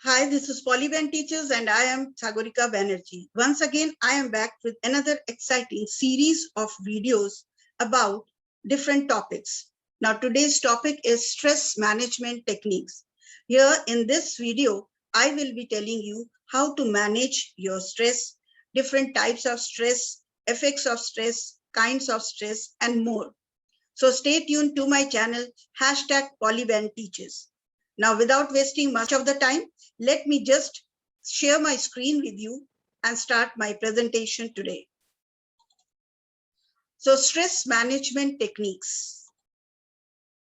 Hi, this is Polyban Teachers and I am Sagorika Banerjee. Once again, I am back with another exciting series of videos about different topics. Now, today's topic is stress management techniques. Here in this video, I will be telling you how to manage your stress, different types of stress, effects of stress, kinds of stress, and more. So stay tuned to my channel, #Polyban Teachers. Now, without wasting much of the time, let me just share my screen with you and start my presentation today. So stress management techniques.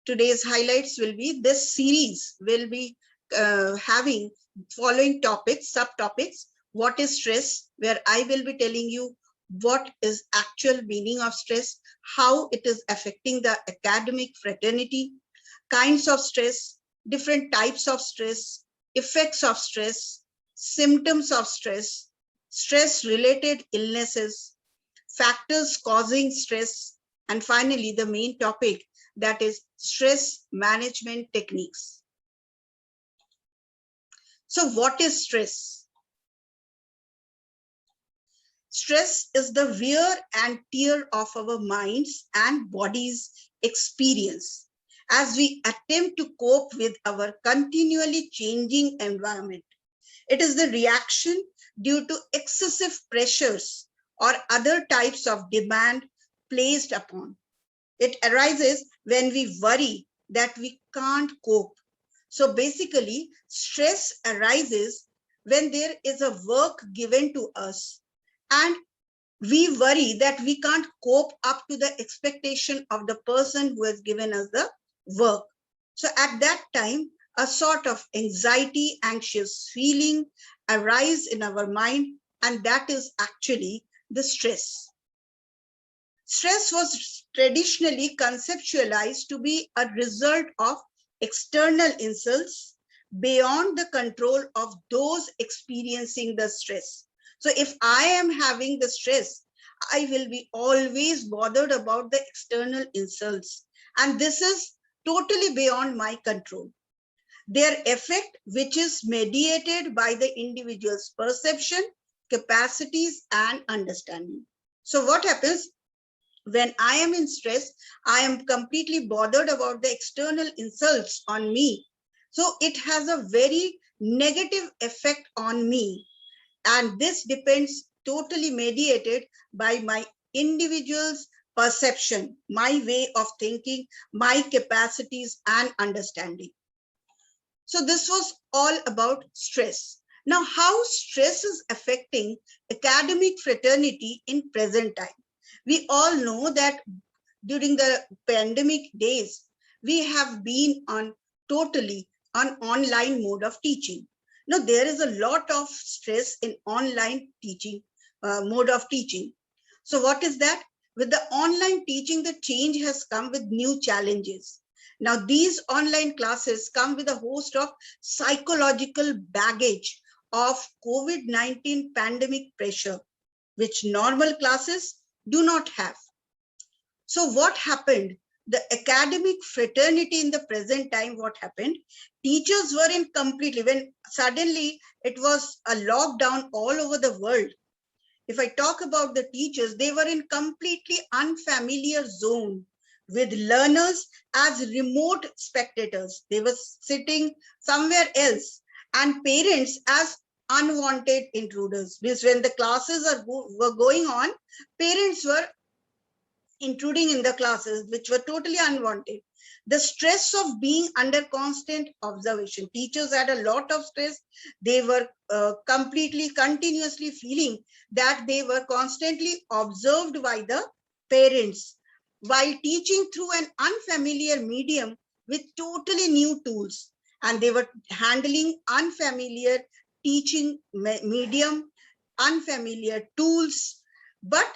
Today's highlights will be, this series will be having following topics, subtopics. What is stress? Where I will be telling you what is actual meaning of stress, how it is affecting the academic fraternity, kinds of stress, different types of stress, effects of stress, symptoms of stress, stress-related illnesses, factors causing stress, and finally, the main topic, that is stress management techniques. So what is stress? Stress is the wear and tear of our minds and bodies' experience as we attempt to cope with our continually changing environment. It is the reaction due to excessive pressures or other types of demand placed upon. It arises when we worry that we can't cope. So basically, stress arises when there is a work given to us and we worry that we can't cope up to the expectation of the person who has given us the work. So at that time, a sort of anxiety, anxious feeling arise in our mind, and that is actually the stress. Stress was traditionally conceptualized to be a result of external insults beyond the control of those experiencing the stress. So if I am having the stress, I will be always bothered about the external insults. And this is totally beyond my control. Their effect, which is mediated by the individual's perception, capacities, and understanding. So what happens? When I am in stress, I am completely bothered about the external insults on me. So it has a very negative effect on me. And this depends totally mediated by my individual's perception, my way of thinking, my capacities and understanding. So this was all about stress. Now, how stress is affecting academic fraternity in present time? We all know that during the pandemic days, we have been on totally on online mode of teaching. Now, there is a lot of stress in online teaching, mode of teaching. So what is that? With the online teaching, the change has come with new challenges. Now, these online classes come with a host of psychological baggage of COVID-19 pandemic pressure, which normal classes do not have. So what happened? The academic fraternity in the present time, what happened? Teachers were in completely, when suddenly it was a lockdown all over the world. If I talk about the teachers, they were in completely unfamiliar zone with learners as remote spectators. They were sitting somewhere else, and parents as unwanted intruders. Because when the classes were going on, parents were intruding in the classes, which were totally unwanted. The stress of being under constant observation. Teachers had a lot of stress. They were continuously feeling that they were constantly observed by the parents while teaching through an unfamiliar medium with totally new tools. And they were handling unfamiliar teaching medium, unfamiliar tools. But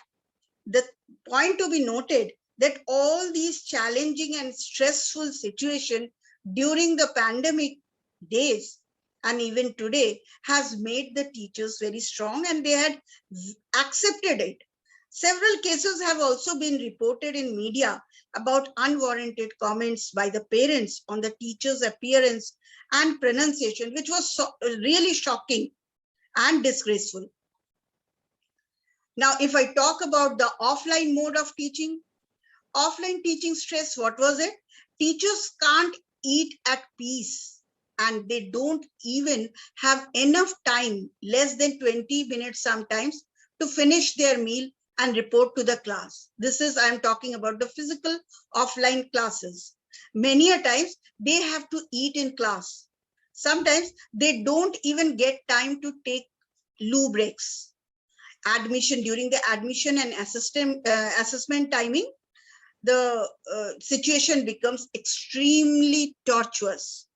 the point to be noted that all these challenging and stressful situations during the pandemic days and even today has made the teachers very strong, and they had accepted it. Several cases have also been reported in media about unwarranted comments by the parents on the teacher's appearance and pronunciation, which was really shocking and disgraceful. Now, if I talk about the offline mode of teaching, offline teaching stress, what was it? Teachers can't eat at peace, and they don't even have enough time, less than 20 minutes sometimes, to finish their meal and report to the class. This is, I'm talking about the physical offline classes. Many a times they have to eat in class. Sometimes they don't even get time to take loo breaks. Admission, during the admission and assessment timing, the situation becomes extremely tortuous.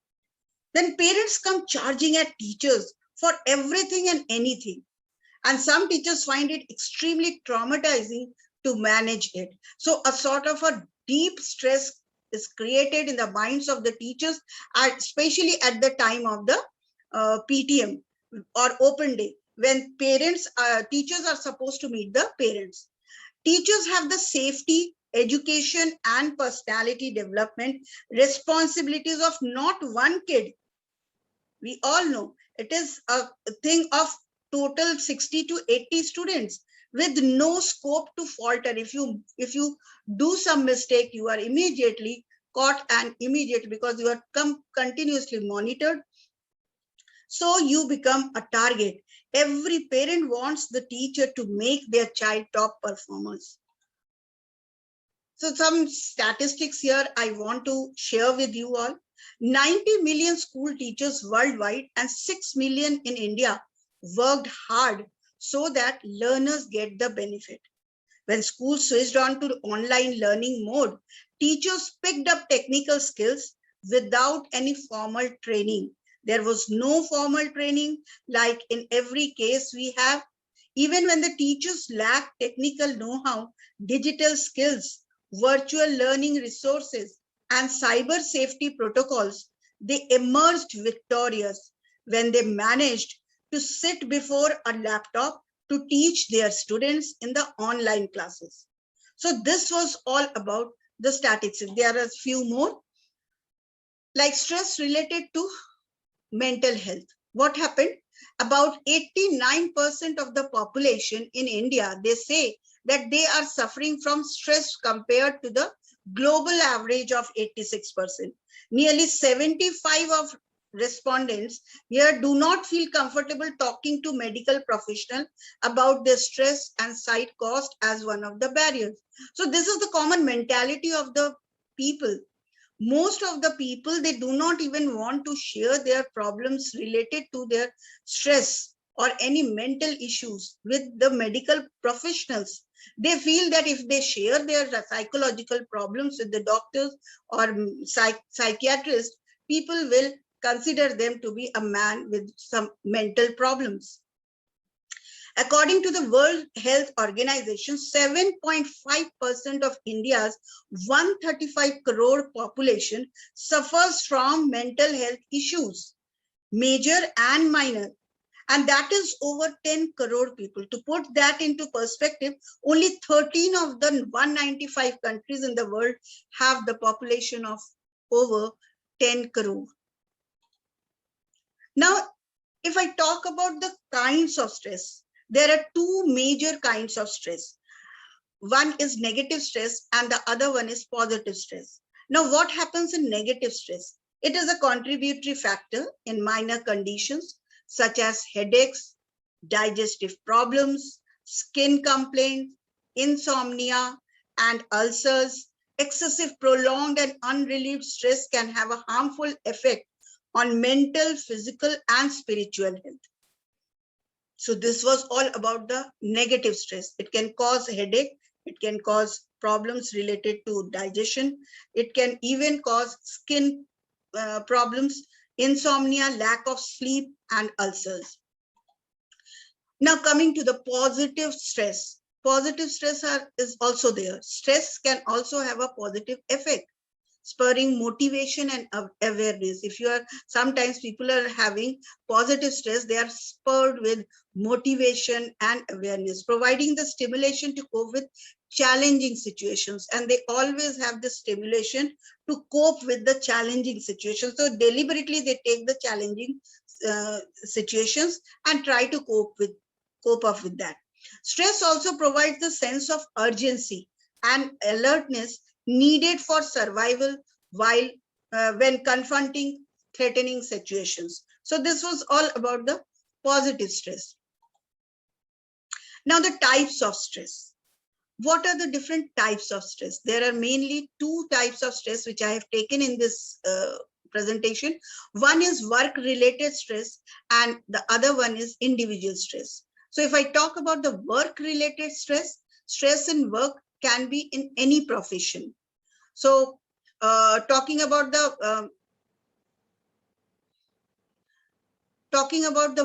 Then parents come charging at teachers for everything and anything. And some teachers find it extremely traumatizing to manage it. So a sort of a deep stress is created in the minds of the teachers, especially at the time of the PTM or open day, when teachers are supposed to meet the parents. Teachers have the safety, education, and personality development responsibilities of not one kid. We all know it is a thing of total 60 to 80 students with no scope to falter. If you do some mistake, you are immediately caught and immediately, because you are continuously monitored. So you become a target. Every parent wants the teacher to make their child top performers. So some statistics here I want to share with you all. 90 million school teachers worldwide and 6 million in India worked hard so that learners get the benefit. When schools switched on to online learning mode, teachers picked up technical skills without any formal training. There was no formal training like in every case we have. Even when the teachers lack technical know-how, digital skills, virtual learning resources, and cyber safety protocols, they emerged victorious when they managed to sit before a laptop to teach their students in the online classes. So this was all about the statistics. There are a few more, like stress related to mental health. What happened? About 89% of the population in India, they say that they are suffering from stress compared to the global average of 86%. Nearly 75 of respondents here do not feel comfortable talking to medical professionals about their stress and side cost as one of the barriers. So this is the common mentality of the people. Most of the people, they do not even want to share their problems related to their stress or any mental issues with the medical professionals. They feel that if they share their psychological problems with the doctors or psychiatrists, people will consider them to be a man with some mental problems. According to the World Health Organization, 7.5% of India's 135 crore population suffers from mental health issues, major and minor. And that is over 10 crore people. To put that into perspective, only 13 of the 195 countries in the world have the population of over 10 crore. Now, if I talk about the kinds of stress, there are two major kinds of stress. One is negative stress and the other one is positive stress. Now, what happens in negative stress? It is a contributory factor in minor conditions such as headaches, digestive problems, skin complaints, insomnia, and ulcers. Excessive, prolonged, and unrelieved stress can have a harmful effect on mental, physical, and spiritual health. So this was all about the negative stress. It can cause headache. It can cause problems related to digestion. It can even cause skin problems, insomnia, lack of sleep, and ulcers. Now coming to the positive stress. Positive stress is also there. Stress can also have a positive effect. spurring motivation and awareness. If you are, sometimes people are having positive stress, they are spurred with motivation and awareness, providing the stimulation to cope with challenging situations. And they always have the stimulation to cope with the challenging situations. So deliberately they take the challenging situations and try to cope up with that. Stress also provides the sense of urgency and alertness needed for survival while when confronting threatening situations. So this was all about the positive stress. Now the types of stress. What are the different types of stress? There are mainly two types of stress which I have taken in this presentation. One is work-related stress and the other one is individual stress. So if I talk about the work-related stress, stress in work can be in any profession. So talking about the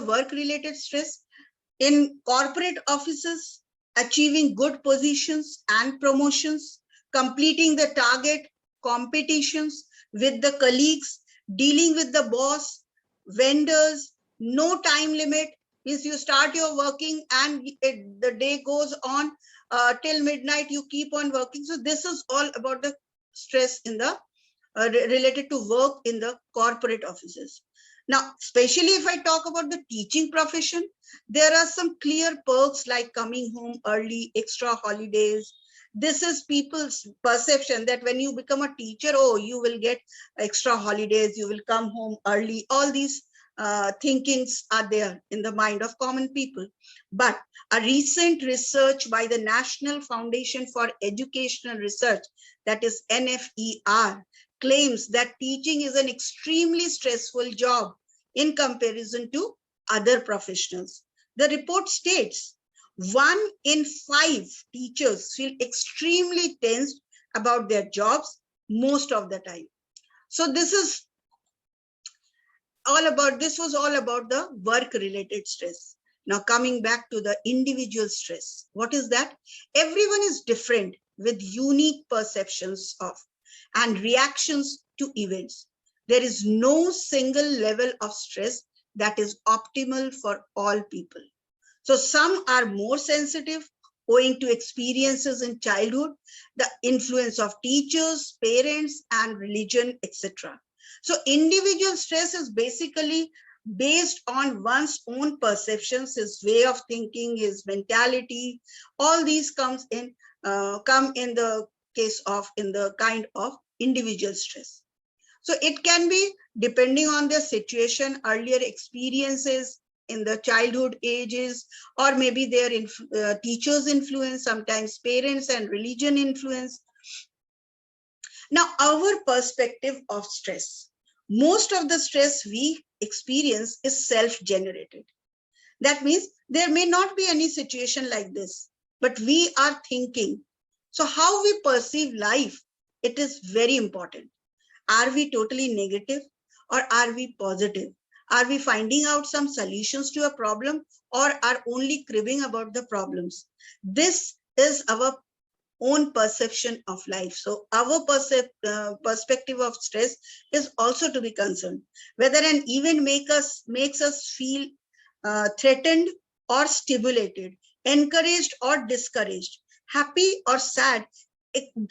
work-related stress, in corporate offices, achieving good positions and promotions, completing the target, competitions with the colleagues, dealing with the boss, vendors, no time limit, means you start your working and the day goes on till midnight, you keep on working. So this is all about the stress in the related to work in the corporate offices. Now, especially if I talk about the teaching profession, there are some clear perks like coming home early, extra holidays. This is people's perception that when you become a teacher, oh, you will get extra holidays, you will come home early. All these thinkings are there in the mind of common people. But a recent research by the National Foundation for Educational Research, that is NFER, claims that teaching is an extremely stressful job in comparison to other professionals. The report states 1 in 5 teachers feel extremely tensed about their jobs most of the time. So this was all about the work-related stress. Now coming back to the individual stress, what is that? Everyone is different with unique perceptions of and reactions to events. There is no single level of stress that is optimal for all people. So some are more sensitive owing to experiences in childhood, the influence of teachers, parents, and religion, etc. So individual stress is basically based on one's own perceptions, his way of thinking, his mentality. All these come in the case of in the kind of individual stress. So it can be depending on their situation, earlier experiences in the childhood ages, or maybe their teachers' influence, sometimes parents and religion influence. Now, our perspective of stress. Most of the stress we experience is self-generated. That means there may not be any situation like this, but we are thinking. So how we perceive life, it is very important. Are we totally negative or are we positive? Are we finding out some solutions to a problem or are only cribbing about the problems? This is our own perception of life. So our perspective of stress is also to be concerned. Whether an event makes us feel threatened or stimulated, encouraged or discouraged, happy or sad,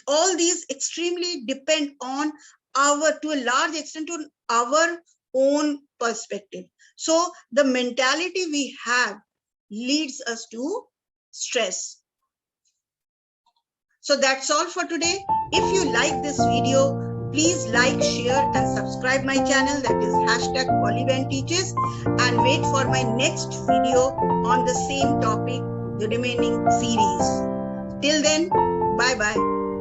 all these extremely depend on to a large extent on our own perspective. So the mentality we have leads us to stress. So that's all for today. If you like this video, please like, share and subscribe my channel, that is #Polyban Teaches, and wait for my next video on the same topic, the remaining series. Till then, bye-bye.